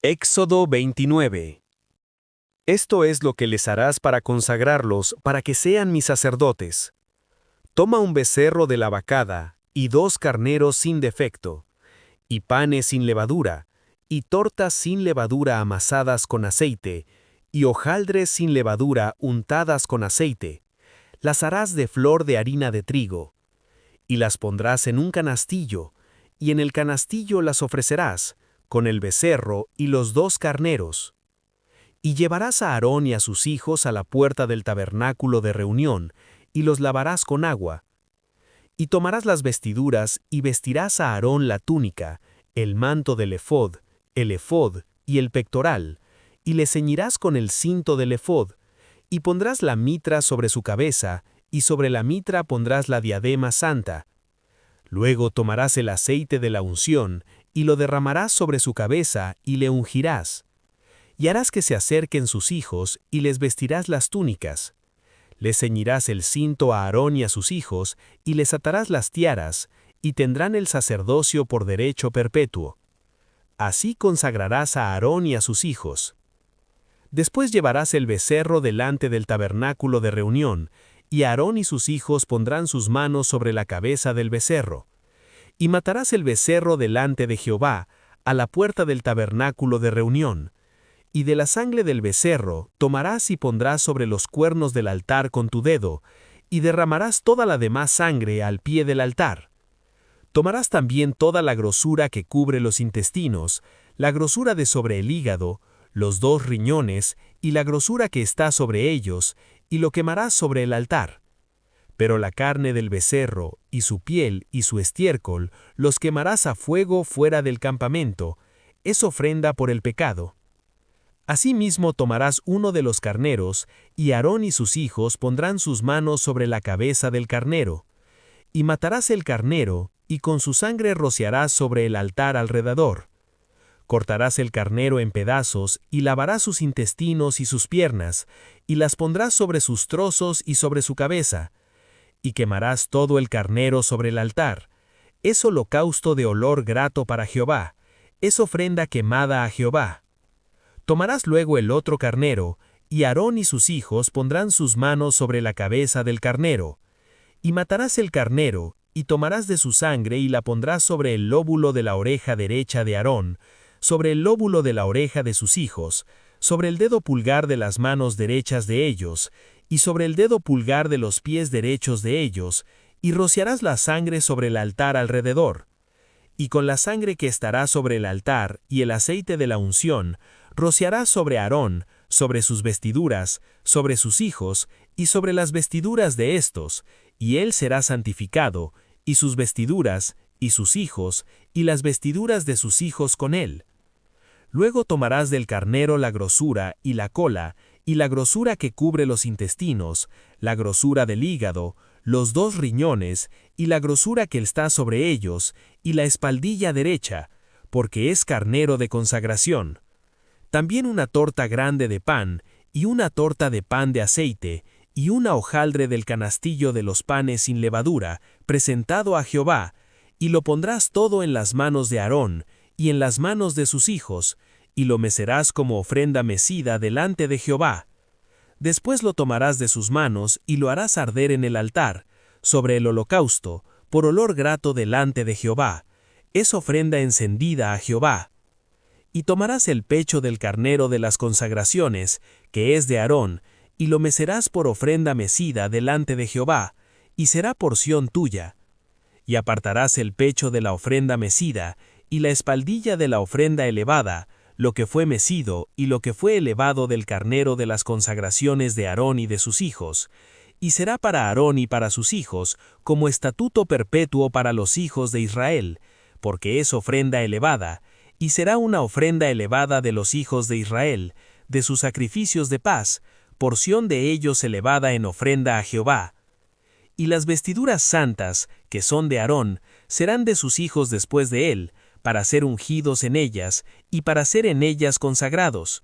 Éxodo 29. Esto es lo que les harás para consagrarlos, para que sean mis sacerdotes. Toma un becerro de la vacada, y 2 carneros sin defecto, y panes sin levadura, y tortas sin levadura amasadas con aceite, y hojaldres sin levadura untadas con aceite. Las harás de flor de harina de trigo, y las pondrás en un canastillo, y en el canastillo las ofrecerás, con el becerro y los 2 carneros. Y llevarás a Aarón y a sus hijos a la puerta del tabernáculo de reunión, y los lavarás con agua. Y tomarás las vestiduras, y vestirás a Aarón la túnica, el manto del efod y el pectoral, y le ceñirás con el cinto del efod, y pondrás la mitra sobre su cabeza, y sobre la mitra pondrás la diadema santa. Luego tomarás el aceite de la unción, y lo derramarás sobre su cabeza, y le ungirás. Y harás que se acerquen sus hijos, y les vestirás las túnicas. Les ceñirás el cinto a Aarón y a sus hijos, y les atarás las tiaras, y tendrán el sacerdocio por derecho perpetuo. Así consagrarás a Aarón y a sus hijos. Después llevarás el becerro delante del tabernáculo de reunión, y Aarón y sus hijos pondrán sus manos sobre la cabeza del becerro. Y matarás el becerro delante de Jehová, a la puerta del tabernáculo de reunión. Y de la sangre del becerro tomarás y pondrás sobre los cuernos del altar con tu dedo, y derramarás toda la demás sangre al pie del altar. Tomarás también toda la grosura que cubre los intestinos, la grosura de sobre el hígado, los 2 riñones y la grosura que está sobre ellos, y lo quemarás sobre el altar. Pero la carne del becerro, y su piel y su estiércol, los quemarás a fuego fuera del campamento, es ofrenda por el pecado. Asimismo tomarás uno de los carneros, y Aarón y sus hijos pondrán sus manos sobre la cabeza del carnero. Y matarás el carnero, y con su sangre rociarás sobre el altar alrededor. Cortarás el carnero en pedazos, y lavarás sus intestinos y sus piernas, y las pondrás sobre sus trozos y sobre su cabeza. Y quemarás todo el carnero sobre el altar. Es holocausto de olor grato para Jehová, es ofrenda quemada a Jehová. Tomarás luego el otro carnero, y Aarón y sus hijos pondrán sus manos sobre la cabeza del carnero. Y matarás el carnero, y tomarás de su sangre y la pondrás sobre el lóbulo de la oreja derecha de Aarón, sobre el lóbulo de la oreja de sus hijos, sobre el dedo pulgar de las manos derechas de ellos, y sobre el dedo pulgar de los pies derechos de ellos, y rociarás la sangre sobre el altar alrededor. Y con la sangre que estará sobre el altar y el aceite de la unción, rociarás sobre Aarón, sobre sus vestiduras, sobre sus hijos, y sobre las vestiduras de éstos, y él será santificado, y sus vestiduras, y sus hijos, y las vestiduras de sus hijos con él. Luego tomarás del carnero la grosura y la cola, y la grosura que cubre los intestinos, la grosura del hígado, los 2 riñones, y la grosura que está sobre ellos, y la espaldilla derecha, porque es carnero de consagración. También una torta grande de pan, y una torta de pan de aceite, y una hojaldre del canastillo de los panes sin levadura, presentado a Jehová, y lo pondrás todo en las manos de Aarón, y en las manos de sus hijos, y lo mecerás como ofrenda mecida delante de Jehová. Después lo tomarás de sus manos, y lo harás arder en el altar, sobre el holocausto, por olor grato delante de Jehová. Es ofrenda encendida a Jehová. Y tomarás el pecho del carnero de las consagraciones, que es de Aarón, y lo mecerás por ofrenda mecida delante de Jehová, y será porción tuya. Y apartarás el pecho de la ofrenda mecida, y la espaldilla de la ofrenda elevada, lo que fue mecido y lo que fue elevado del carnero de las consagraciones de Aarón y de sus hijos, y será para Aarón y para sus hijos, como estatuto perpetuo para los hijos de Israel, porque es ofrenda elevada, y será una ofrenda elevada de los hijos de Israel, de sus sacrificios de paz, porción de ellos elevada en ofrenda a Jehová. Y las vestiduras santas, que son de Aarón, serán de sus hijos después de él, para ser ungidos en ellas, y para ser en ellas consagrados.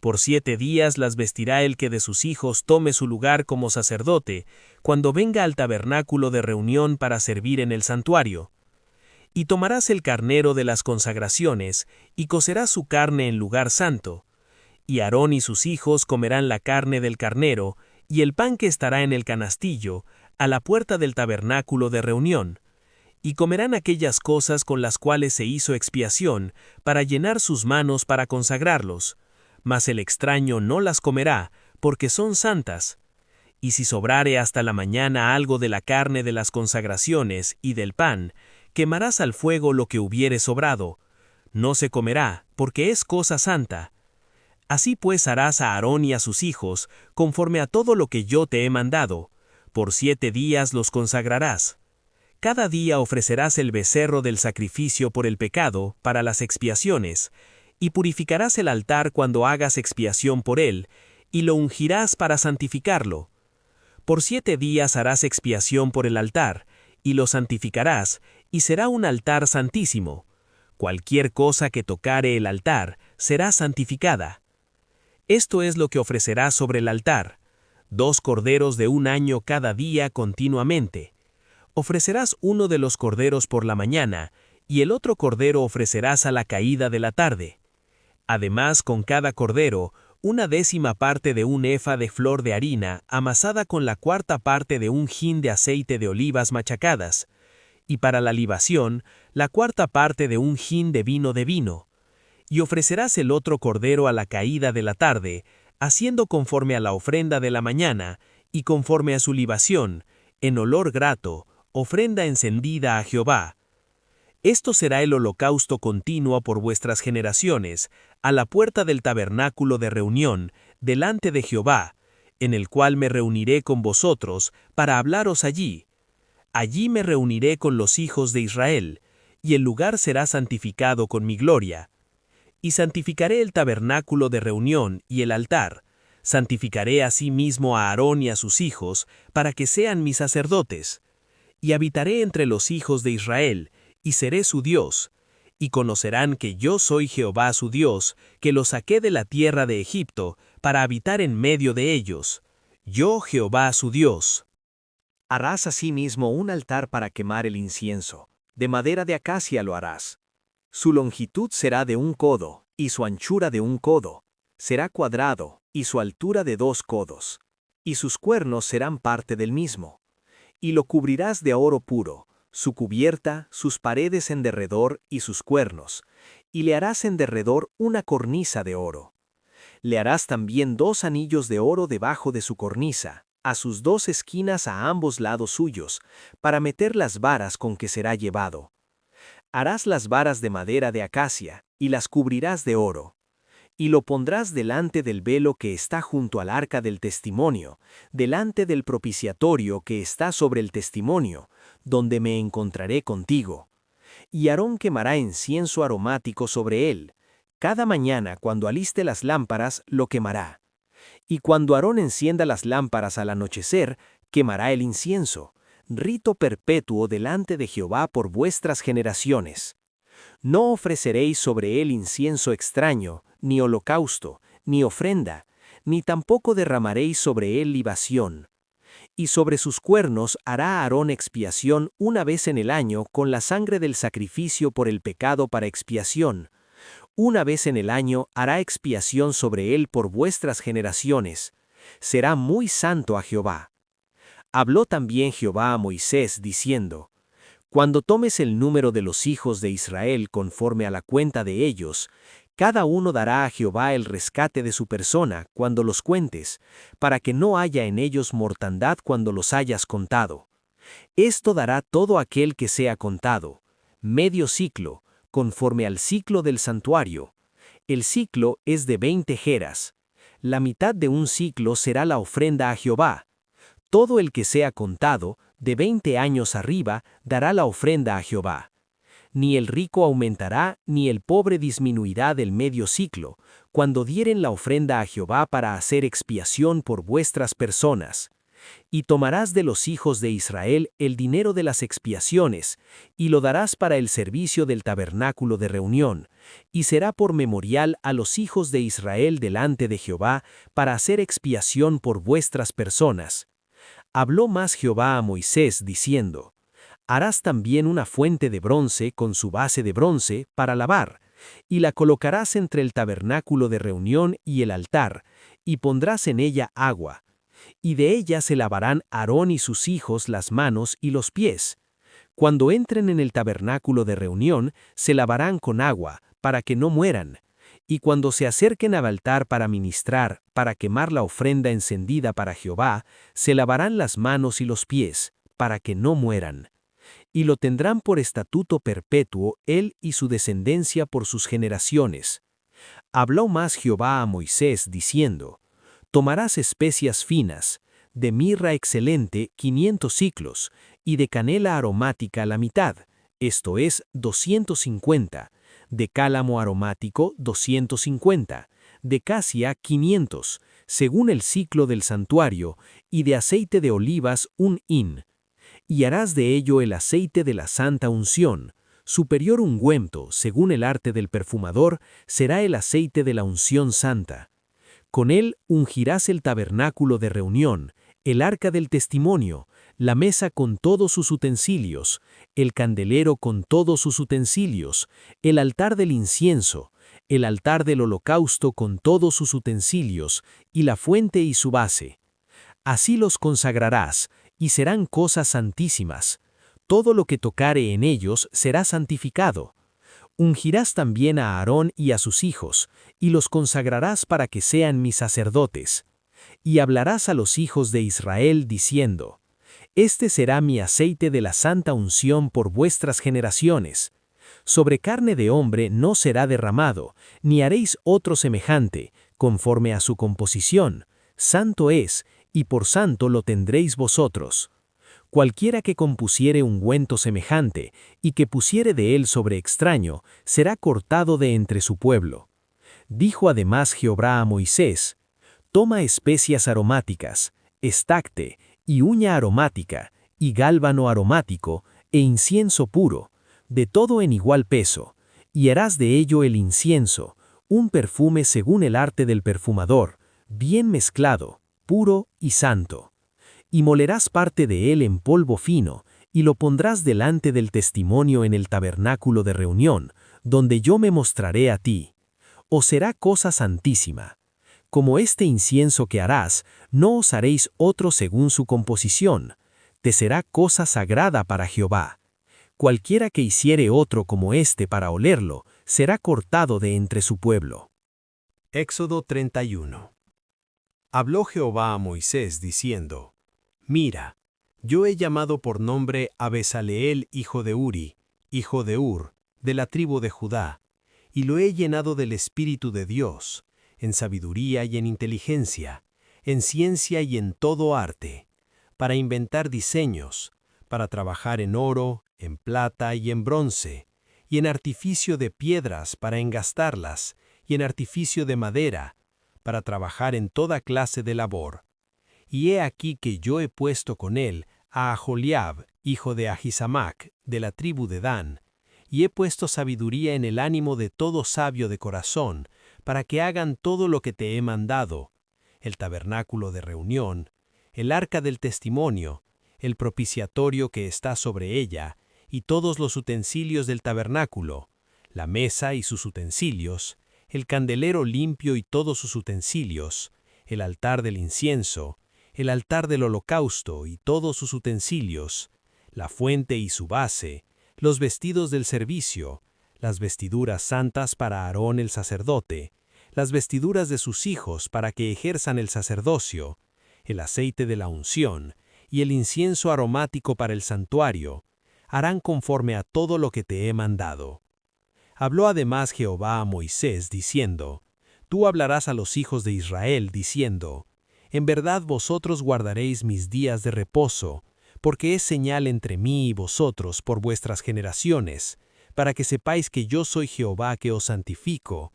Por 7 días las vestirá el que de sus hijos tome su lugar como sacerdote, cuando venga al tabernáculo de reunión para servir en el santuario. Y tomarás el carnero de las consagraciones, y cocerás su carne en lugar santo. Y Aarón y sus hijos comerán la carne del carnero, y el pan que estará en el canastillo, a la puerta del tabernáculo de reunión. Y comerán aquellas cosas con las cuales se hizo expiación, para llenar sus manos para consagrarlos. Mas el extraño no las comerá, porque son santas. Y si sobrare hasta la mañana algo de la carne de las consagraciones y del pan, quemarás al fuego lo que hubiere sobrado. No se comerá, porque es cosa santa. Así pues harás a Aarón y a sus hijos, conforme a todo lo que yo te he mandado. Por 7 días los consagrarás. Cada día ofrecerás el becerro del sacrificio por el pecado, para las expiaciones, y purificarás el altar cuando hagas expiación por él, y lo ungirás para santificarlo. Por 7 días harás expiación por el altar, y lo santificarás, y será un altar santísimo. Cualquier cosa que tocare el altar será santificada. Esto es lo que ofrecerás sobre el altar: 2 corderos de 1 año cada día continuamente. Ofrecerás uno de los corderos por la mañana, y el otro cordero ofrecerás a la caída de la tarde. Además, con cada cordero, 1/10 parte de un efa de flor de harina, amasada con la 1/4 parte de un hin de aceite de olivas machacadas, y para la libación, la 1/4 parte de un hin de vino. Y ofrecerás el otro cordero a la caída de la tarde, haciendo conforme a la ofrenda de la mañana, y conforme a su libación, en olor grato, ofrenda encendida a Jehová. Esto será el holocausto continuo por vuestras generaciones, a la puerta del tabernáculo de reunión, delante de Jehová, en el cual me reuniré con vosotros, para hablaros allí. Allí me reuniré con los hijos de Israel, y el lugar será santificado con mi gloria. Y santificaré el tabernáculo de reunión y el altar. Santificaré asimismo a Aarón y a sus hijos, para que sean mis sacerdotes. Y habitaré entre los hijos de Israel, y seré su Dios, y conocerán que yo soy Jehová su Dios, que los saqué de la tierra de Egipto, para habitar en medio de ellos. Yo Jehová su Dios. Harás asimismo un altar para quemar el incienso. De madera de acacia lo harás. Su longitud será de 1 codo, y su anchura de 1 codo. Será cuadrado, y su altura de 2 codos. Y sus cuernos serán parte del mismo. Y lo cubrirás de oro puro, su cubierta, sus paredes en derredor y sus cuernos, y le harás en derredor una cornisa de oro. Le harás también 2 anillos de oro debajo de su cornisa, a sus 2 esquinas a ambos lados suyos, para meter las varas con que será llevado. Harás las varas de madera de acacia, y las cubrirás de oro. Y lo pondrás delante del velo que está junto al arca del testimonio, delante del propiciatorio que está sobre el testimonio, donde me encontraré contigo. Y Aarón quemará incienso aromático sobre él. Cada mañana, cuando aliste las lámparas, lo quemará. Y cuando Aarón encienda las lámparas al anochecer, quemará el incienso, rito perpetuo delante de Jehová por vuestras generaciones. No ofreceréis sobre él incienso extraño, ni holocausto, ni ofrenda, ni tampoco derramaréis sobre él libación. Y sobre sus cuernos hará Aarón expiación 1 vez en el año con la sangre del sacrificio por el pecado para expiación. 1 vez en el año hará expiación sobre él por vuestras generaciones. Será muy santo a Jehová. Habló también Jehová a Moisés, diciendo: Cuando tomes el número de los hijos de Israel conforme a la cuenta de ellos, cada uno dará a Jehová el rescate de su persona cuando los cuentes, para que no haya en ellos mortandad cuando los hayas contado. Esto dará todo aquel que sea contado, medio siclo, conforme al siclo del santuario. El siclo es de 20 geras. La mitad de un siclo será la ofrenda a Jehová. Todo el que sea contado, de 20 años arriba, dará la ofrenda a Jehová. Ni el rico aumentará, ni el pobre disminuirá del medio siclo, cuando dieren la ofrenda a Jehová para hacer expiación por vuestras personas. Y tomarás de los hijos de Israel el dinero de las expiaciones, y lo darás para el servicio del tabernáculo de reunión, y será por memorial a los hijos de Israel delante de Jehová, para hacer expiación por vuestras personas. Habló más Jehová a Moisés, diciendo: Harás también una fuente de bronce con su base de bronce para lavar, y la colocarás entre el tabernáculo de reunión y el altar, y pondrás en ella agua. Y de ella se lavarán Aarón y sus hijos las manos y los pies. Cuando entren en el tabernáculo de reunión, se lavarán con agua, para que no mueran. Y cuando se acerquen al altar para ministrar, para quemar la ofrenda encendida para Jehová, se lavarán las manos y los pies, para que no mueran. Y lo tendrán por estatuto perpetuo él y su descendencia por sus generaciones. Habló más Jehová a Moisés, diciendo: Tomarás especias finas, de mirra excelente 500 siclos, y de canela aromática la mitad, esto es 250, de cálamo aromático 250, de casia 500, según el ciclo del santuario, y de aceite de olivas 1 hin. Y harás de ello el aceite de la santa unción, superior ungüento, según el arte del perfumador, será el aceite de la unción santa. Con él ungirás el tabernáculo de reunión, el arca del testimonio, la mesa con todos sus utensilios, el candelero con todos sus utensilios, el altar del incienso, el altar del holocausto con todos sus utensilios, y la fuente y su base. Así los consagrarás, y serán cosas santísimas. Todo lo que tocare en ellos será santificado. Ungirás también a Aarón y a sus hijos, y los consagrarás para que sean mis sacerdotes. Y hablarás a los hijos de Israel diciendo: Este será mi aceite de la santa unción por vuestras generaciones. Sobre carne de hombre no será derramado, ni haréis otro semejante, conforme a su composición. Santo es, y por santo lo tendréis vosotros. Cualquiera que compusiere ungüento semejante, y que pusiere de él sobre extraño, será cortado de entre su pueblo. Dijo además Jehová a Moisés: Toma especias aromáticas, estacte, y uña aromática, y gálbano aromático, e incienso puro, de todo en igual peso, y harás de ello el incienso, un perfume según el arte del perfumador, bien mezclado, puro y santo. Y molerás parte de él en polvo fino, y lo pondrás delante del testimonio en el tabernáculo de reunión, donde yo me mostraré a ti. Os será cosa santísima. Como este incienso que harás, no os haréis otro según su composición. Te será cosa sagrada para Jehová. Cualquiera que hiciere otro como este para olerlo, será cortado de entre su pueblo. Éxodo 31. Habló Jehová a Moisés, diciendo: Mira, yo he llamado por nombre a Bezaleel hijo de Uri, hijo de Ur, de la tribu de Judá, y lo he llenado del Espíritu de Dios, en sabiduría y en inteligencia, en ciencia y en todo arte, para inventar diseños, para trabajar en oro, en plata y en bronce, y en artificio de piedras para engastarlas, y en artificio de madera, para trabajar en toda clase de labor. Y he aquí que yo he puesto con él a Aholiab, hijo de Ahisamac, de la tribu de Dan, y he puesto sabiduría en el ánimo de todo sabio de corazón, para que hagan todo lo que te he mandado: el tabernáculo de reunión, el arca del testimonio, el propiciatorio que está sobre ella, y todos los utensilios del tabernáculo, la mesa y sus utensilios, el candelero limpio y todos sus utensilios, el altar del incienso, el altar del holocausto y todos sus utensilios, la fuente y su base, los vestidos del servicio, las vestiduras santas para Aarón el sacerdote, las vestiduras de sus hijos para que ejerzan el sacerdocio, el aceite de la unción y el incienso aromático para el santuario, harán conforme a todo lo que te he mandado. Habló además Jehová a Moisés, diciendo: Tú hablarás a los hijos de Israel, diciendo: En verdad vosotros guardaréis mis días de reposo, porque es señal entre mí y vosotros por vuestras generaciones, para que sepáis que yo soy Jehová que os santifico.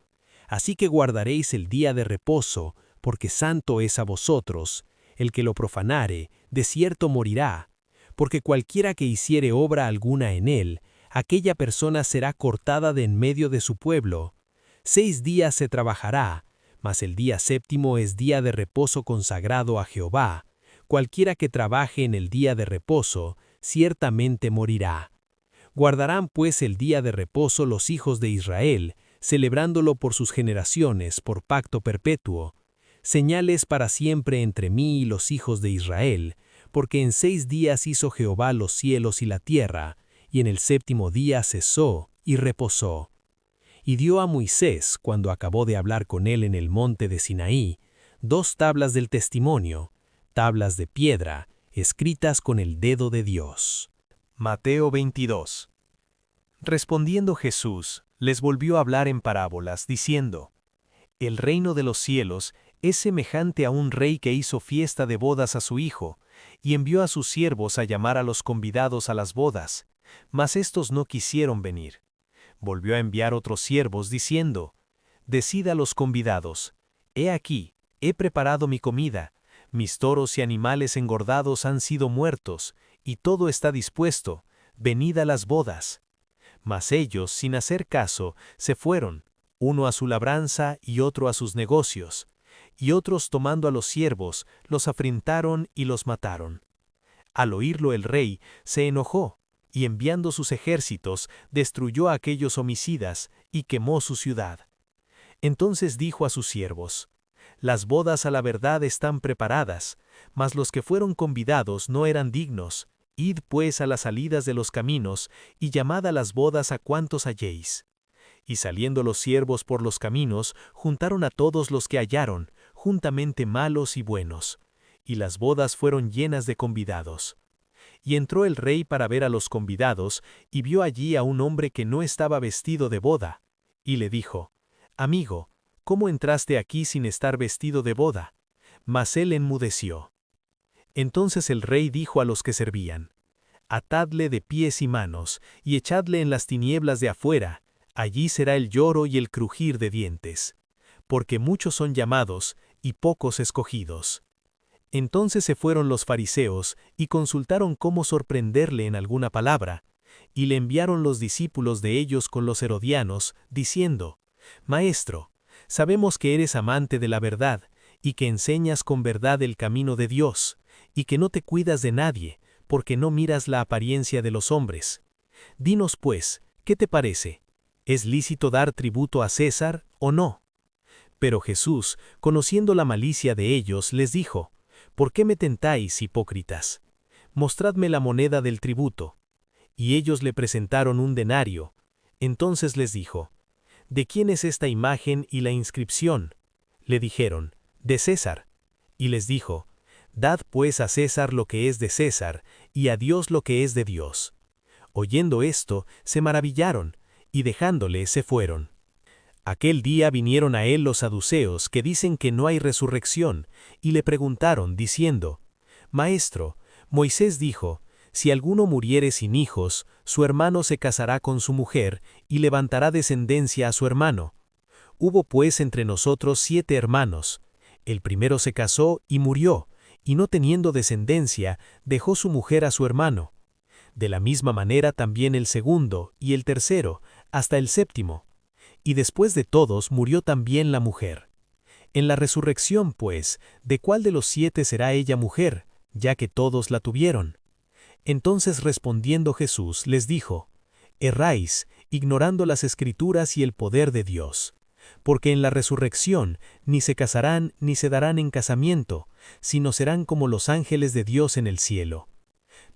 Así que guardaréis el día de reposo, porque santo es a vosotros. El que lo profanare, de cierto morirá, porque cualquiera que hiciere obra alguna en él, aquella persona será cortada de en medio de su pueblo. 6 días se trabajará, mas el día séptimo es día de reposo consagrado a Jehová. Cualquiera que trabaje en el día de reposo, ciertamente morirá. Guardarán pues el día de reposo los hijos de Israel, celebrándolo por sus generaciones, por pacto perpetuo. Señales para siempre entre mí y los hijos de Israel, porque en 6 días hizo Jehová los cielos y la tierra, y en el 7º día cesó y reposó. Y dio a Moisés, cuando acabó de hablar con él en el monte de Sinaí, 2 tablas del testimonio, tablas de piedra, escritas con el dedo de Dios. Mateo 22. Respondiendo Jesús, les volvió a hablar en parábolas, diciendo: El reino de los cielos es semejante a un rey que hizo fiesta de bodas a su hijo, y envió a sus siervos a llamar a los convidados a las bodas, mas éstos no quisieron venir. Volvió a enviar otros siervos, diciendo: Decid a los convidados: He aquí, he preparado mi comida, mis toros y animales engordados han sido muertos, y todo está dispuesto, venid a las bodas. Mas ellos, sin hacer caso, se fueron, uno a su labranza y otro a sus negocios, y otros tomando a los siervos, los afrentaron y los mataron. Al oírlo el rey se enojó, y enviando sus ejércitos, destruyó a aquellos homicidas, y quemó su ciudad. Entonces dijo a sus siervos: Las bodas a la verdad están preparadas, mas los que fueron convidados no eran dignos. Id pues a las salidas de los caminos, y llamad a las bodas a cuantos halléis. Y saliendo los siervos por los caminos, juntaron a todos los que hallaron, juntamente malos y buenos. Y las bodas fueron llenas de convidados. Y entró el rey para ver a los convidados, y vio allí a un hombre que no estaba vestido de boda. Y le dijo: Amigo, ¿cómo entraste aquí sin estar vestido de boda? Mas él enmudeció. Entonces el rey dijo a los que servían: Atadle de pies y manos, y echadle en las tinieblas de afuera, allí será el lloro y el crujir de dientes. Porque muchos son llamados, y pocos escogidos. Entonces se fueron los fariseos, y consultaron cómo sorprenderle en alguna palabra, y le enviaron los discípulos de ellos con los herodianos, diciendo: Maestro, sabemos que eres amante de la verdad, y que enseñas con verdad el camino de Dios, y que no te cuidas de nadie, porque no miras la apariencia de los hombres. Dinos pues, ¿qué te parece? ¿Es lícito dar tributo a César o no? Pero Jesús, conociendo la malicia de ellos, les dijo: ¿Por qué me tentáis, hipócritas? Mostradme la moneda del tributo. Y ellos le presentaron un denario. Entonces les dijo: ¿De quién es esta imagen y la inscripción? Le dijeron: de César. Y les dijo: Dad pues a César lo que es de César, y a Dios lo que es de Dios. Oyendo esto, se maravillaron, y dejándole se fueron. Aquel día vinieron a él los saduceos, que dicen que no hay resurrección, y le preguntaron, diciendo: Maestro, Moisés dijo: Si alguno muriere sin hijos, su hermano se casará con su mujer, y levantará descendencia a su hermano. Hubo pues entre nosotros 7 hermanos. El primero se casó y murió, y no teniendo descendencia, dejó su mujer a su hermano. De la misma manera también el segundo, y el tercero, hasta el 7º. Y después de todos murió también la mujer. En la resurrección, pues, ¿de cuál de los 7 será ella mujer, ya que todos la tuvieron? Entonces respondiendo Jesús les dijo: Erráis, ignorando las Escrituras y el poder de Dios. Porque en la resurrección ni se casarán ni se darán en casamiento, sino serán como los ángeles de Dios en el cielo.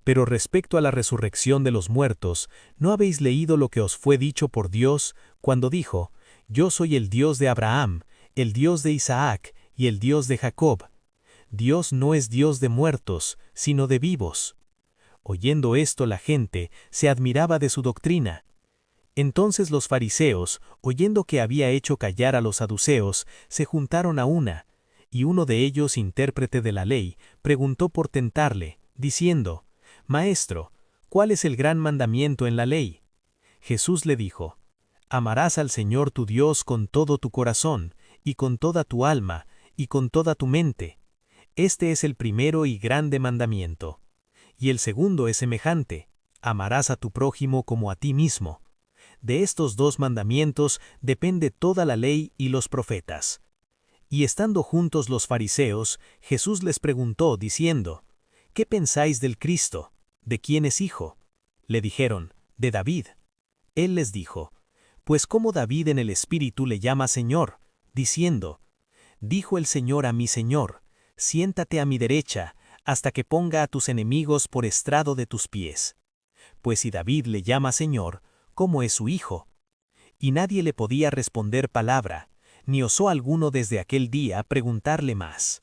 Pero respecto a la resurrección de los muertos, ¿no habéis leído lo que os fue dicho por Dios, cuando dijo: Yo soy el Dios de Abraham, el Dios de Isaac y el Dios de Jacob? Dios no es Dios de muertos, sino de vivos. Oyendo esto la gente se admiraba de su doctrina. Entonces los fariseos, oyendo que había hecho callar a los saduceos, se juntaron a una, y uno de ellos, intérprete de la ley, preguntó por tentarle, diciendo: Maestro, ¿cuál es el gran mandamiento en la ley? Jesús le dijo: Amarás al Señor tu Dios con todo tu corazón, y con toda tu alma, y con toda tu mente. Este es el primero y grande mandamiento. Y el segundo es semejante: amarás a tu prójimo como a ti mismo. De estos 2 mandamientos depende toda la ley y los profetas. Y estando juntos los fariseos, Jesús les preguntó, diciendo: ¿Qué pensáis del Cristo? ¿de quién es hijo? Le dijeron, de David. Él les dijo, pues cómo David en el Espíritu le llama Señor, diciendo, dijo el Señor a mi Señor, siéntate a mi derecha, hasta que ponga a tus enemigos por estrado de tus pies. Pues si David le llama Señor, ¿cómo es su hijo? Y nadie le podía responder palabra, ni osó alguno desde aquel día preguntarle más.